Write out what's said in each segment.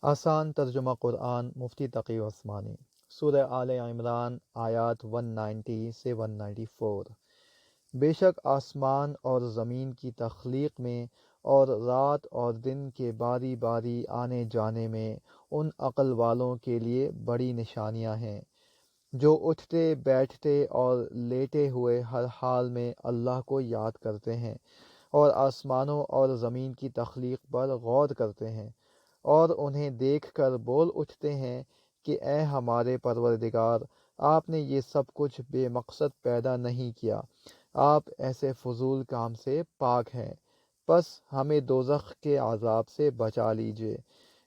آسان ترجمہ قرآن مفتی تقی عثمانی۔ سورہ آل عمران آیات 190 سے 194۔ بے شک آسمان اور زمین کی تخلیق میں اور رات اور دن کے باری باری آنے جانے میں ان عقل والوں کے لیے بڑی نشانیاں ہیں جو اٹھتے بیٹھتے اور لیٹے ہوئے ہر حال میں اللہ کو یاد کرتے ہیں اور آسمانوں اور زمین کی تخلیق پر غور کرتے ہیں اور انہیں دیکھ کر بول اٹھتے ہیں کہ اے ہمارے پروردگار، آپ نے یہ سب کچھ بے مقصد پیدا نہیں کیا، آپ ایسے فضول کام سے پاک ہیں، بس ہمیں دوزخ کے عذاب سے بچا لیجیے۔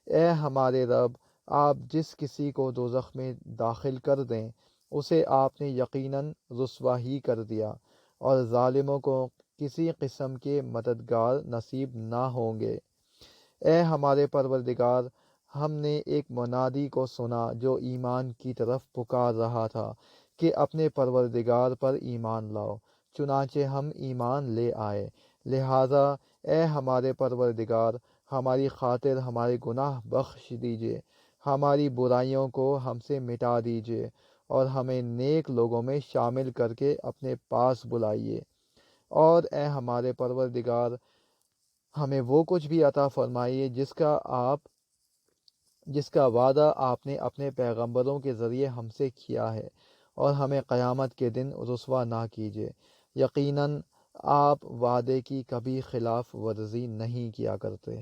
اے ہمارے رب، آپ جس کسی کو دوزخ میں داخل کر دیں اسے آپ نے یقیناً رسوا ہی کر دیا، اور ظالموں کو کسی قسم کے مددگار نصیب نہ ہوں گے۔ اے ہمارے پروردگار، ہم نے ایک منادی کو سنا جو ایمان کی طرف پکار رہا تھا کہ اپنے پروردگار پر ایمان لاؤ، چنانچہ ہم ایمان لے آئے۔ لہٰذا اے ہمارے پروردگار، ہماری خاطر ہمارے گناہ بخش دیجیے، ہماری برائیوں کو ہم سے مٹا دیجیے، اور ہمیں نیک لوگوں میں شامل کر کے اپنے پاس بلائیے۔ اور اے ہمارے پروردگار، ہمیں وہ کچھ بھی عطا فرمائیے جس کا وعدہ آپ نے اپنے پیغمبروں کے ذریعے ہم سے کیا ہے، اور ہمیں قیامت کے دن رسوا نہ کیجیے۔ یقیناً آپ وعدے کی کبھی خلاف ورزی نہیں کیا کرتے۔